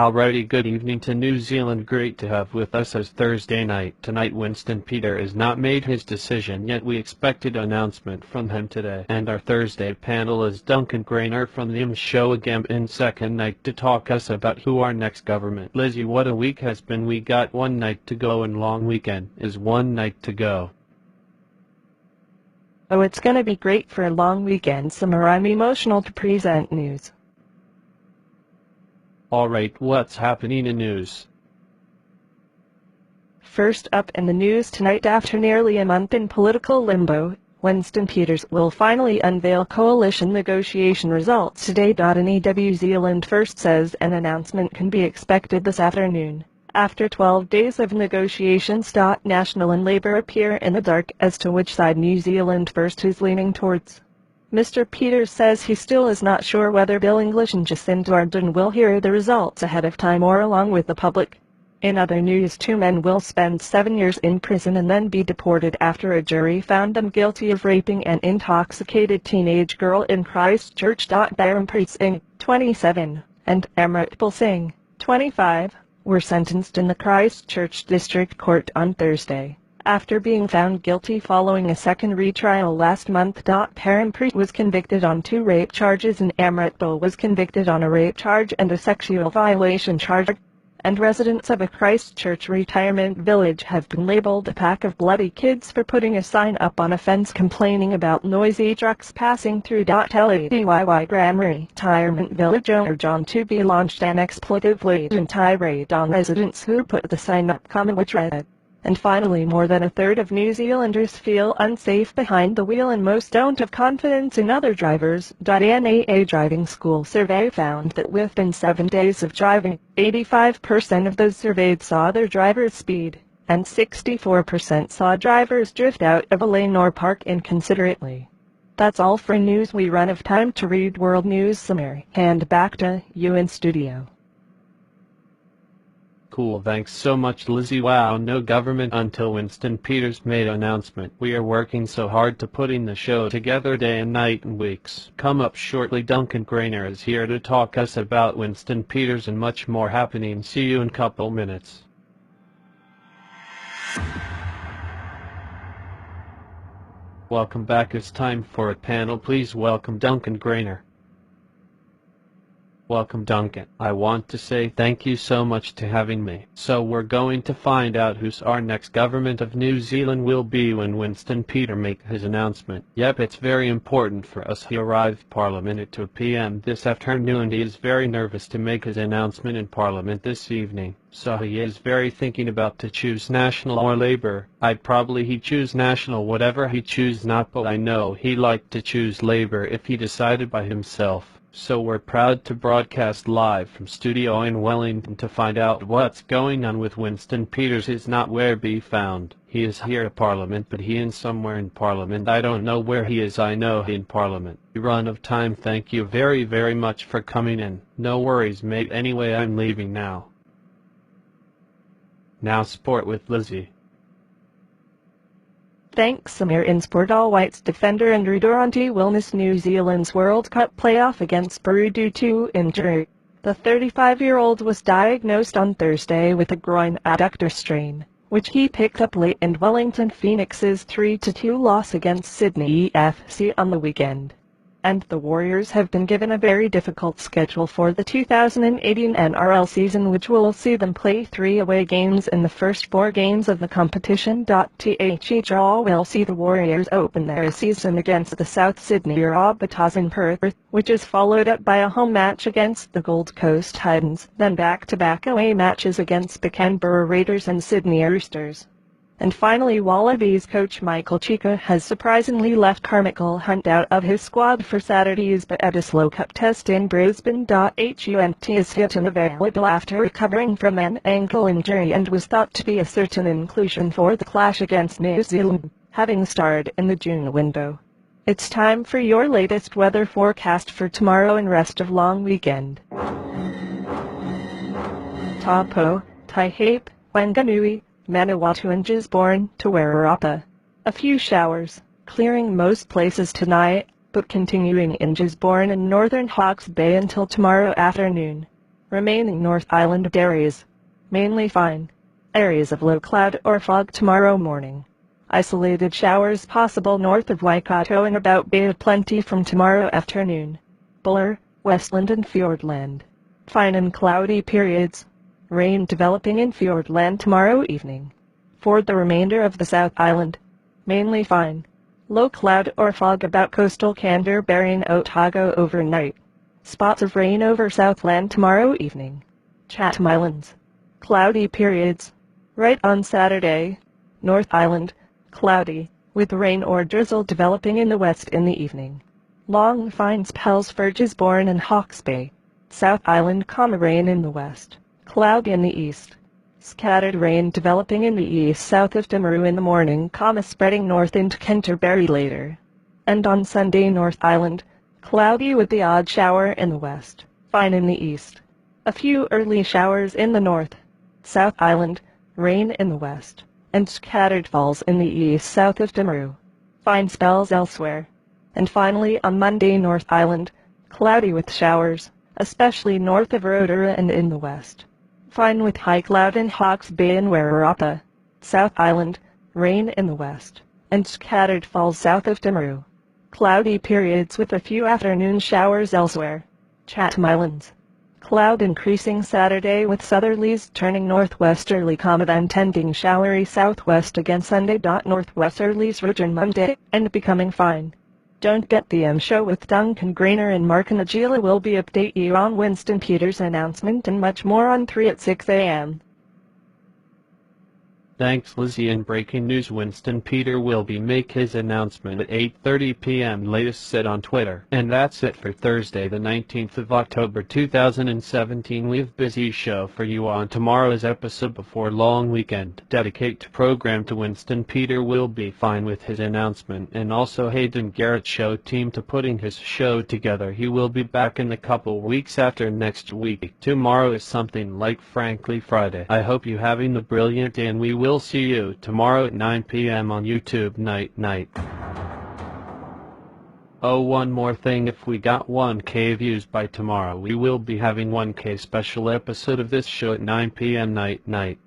Alrighty, good evening to New Zealand. Great to have with us as Thursday night. Tonight Winston Peter has not made his decision yet. We expected an announcement from him today. And our Thursday panel is Duncan Grainer from the show again in second night to talk us about who our next government. Lizzie, what a week has been. We got one night to go and long weekend is one night to go. Oh, it's gonna be great for a long weekend. Summer, I'm emotional to present news. Alright, what's happening in news? First up in the news tonight, after nearly a month in political limbo, Winston Peters will finally unveil coalition negotiation results today. An New Zealand First says an announcement can be expected this afternoon. After 12 days of negotiations, National and Labour appear in the dark as to which side New Zealand First is leaning towards. Mr. Peters says he still is not sure whether Bill English and Jacinda Ardern will hear the results ahead of time or along with the public. In other news, 2 men will spend 7 years in prison and then be deported after a jury found them guilty of raping an intoxicated teenage girl in Christchurch. Dharampreet Singh, 27, and Amritpal Singh, 25, were sentenced in the Christchurch District Court on Thursday, after being found guilty following a second retrial last month. Dharampreet was convicted on 2 rape charges and Amritpal was convicted on a rape charge and a sexual violation charge. And residents of a Christchurch retirement village have been labeled a pack of bloody kids for putting a sign up on a fence complaining about noisy trucks passing through. LADYY Grammar Retirement Village owner John Tooby launched an expletive-laden tirade on residents who put the sign up, which read, "And finally, more than a third of New Zealanders feel unsafe behind the wheel and most don't have confidence in other drivers." A driving school survey found that within 7 days of driving, 85% of those surveyed saw their drivers speed, and 64% saw drivers drift out of a lane or park inconsiderately. That's all for news. We run out of time to read world news summary. Hand back to you in studio. Cool, thanks so much, Lizzie. Wow, no government until Winston Peters made an announcement. We are working so hard to putting the show together day and night and weeks. Come up shortly, Duncan Grainer is here to talk us about Winston Peters and much more happening. See you in a couple minutes. Welcome back. It's time for a panel. Please welcome Duncan Grainer. Welcome, Duncan. I want to say thank you so much to having me. So we're going to find out who's our next government of New Zealand will be when Winston Peter make his announcement. Yep, it's very important for us. He arrived Parliament at 2 p.m. this afternoon. He is very nervous to make his announcement in Parliament this evening. So he is very thinking about to choose National or Labour. I'd probably he choose National whatever he choose not, but I know he like to choose Labour if he decided by himself. So we're proud to broadcast live from studio in Wellington to find out what's going on with Winston Peters. Is not where be found. He is here at Parliament, but he is somewhere in Parliament. I don't know where he is. I know he in Parliament. We run of time. Thank you very, very much for coming in. No worries, mate. Anyway, I'm leaving now. Now sport with Lizzie. Thanks, Samir. In sport, all whites defender Andrew Durante will miss New Zealand's World Cup playoff against Peru due to injury. The 35-year-old was diagnosed on Thursday with a groin adductor strain, which he picked up late in Wellington Phoenix's 3-2 loss against Sydney FC on the weekend. And the Warriors have been given a very difficult schedule for the 2018 NRL season, which will see them play 3 away games in the first 4 games of the competition. The draw will see the Warriors open their season against the South Sydney Rabbitohs in Perth, which is followed up by a home match against the Gold Coast Titans, then back-to-back away matches against the Canberra Raiders and Sydney Roosters. And finally, Wallabies coach Michael Cheika has surprisingly left Carmichael Hunt out of his squad for Saturday's Bledisloe Cup test in Brisbane. Hunt is hit and available after recovering from an ankle injury and was thought to be a certain inclusion for the clash against New Zealand, having starred in the June window. It's time for your latest weather forecast for tomorrow and rest of long weekend. Taupo, Taihape, Wanganui, Manawatu and Gisborne to Wairarapa. A few showers, clearing most places tonight, but continuing in Gisborne and northern Hawke's Bay until tomorrow afternoon. Remaining North Island areas, mainly fine. Areas of low cloud or fog tomorrow morning. Isolated showers possible north of Waikato and about Bay of Plenty from tomorrow afternoon. Buller, Westland and Fiordland. Fine and cloudy periods. Rain developing in Fiordland tomorrow evening. For the remainder of the South Island, mainly fine. Low cloud or fog about coastal Canterbury and Otago overnight. Spots of rain over Southland tomorrow evening. Chatham Islands. Cloudy periods. Right on Saturday. North Island. Cloudy, with rain or drizzle developing in the west in the evening. Long fine spells for Gisborne and Hawke's Bay. South Island, rain in the west. Cloudy in the east. Scattered rain developing in the east south of Timaru in the morning, spreading north into Canterbury later. And on Sunday, North Island, cloudy with the odd shower in the west. Fine in the east. A few early showers in the north. South Island, rain in the west. And scattered falls in the east south of Timaru. Fine spells elsewhere. And finally on Monday, North Island, cloudy with showers, especially north of Rotorua and in the west. Fine with high cloud in Hawke's Bay and Wairarapa. South Island, rain in the west, and scattered falls south of Timaru. Cloudy periods with a few afternoon showers elsewhere. Chatham Islands. Cloud increasing Saturday with southerlies turning northwesterly, then tending showery southwest again Sunday. Northwesterlies return Monday and becoming fine. Don't get the show with Duncan Grainer and Mark Najila will be update you on Winston Peters' announcement and much more on 3 at 6 a.m. Thanks, Lizzie. In breaking news, Winston Peter will be make his announcement at 8:30 p.m. latest said on Twitter. And that's it for Thursday, the 19th of October 2017. We've busy show for you on tomorrow's episode before long weekend. Dedicate to program to Winston Peter will be fine with his announcement, and also Hayden Garrett show team to putting his show together. He will be back in a couple weeks after next week. Tomorrow is something like Frankly Friday. I hope you having a brilliant day, and we will see you tomorrow at 9 p.m. on YouTube. Night. Oh, one more thing, if we got 1K views by tomorrow, we will be having 1K special episode of this show at 9 p.m. Night.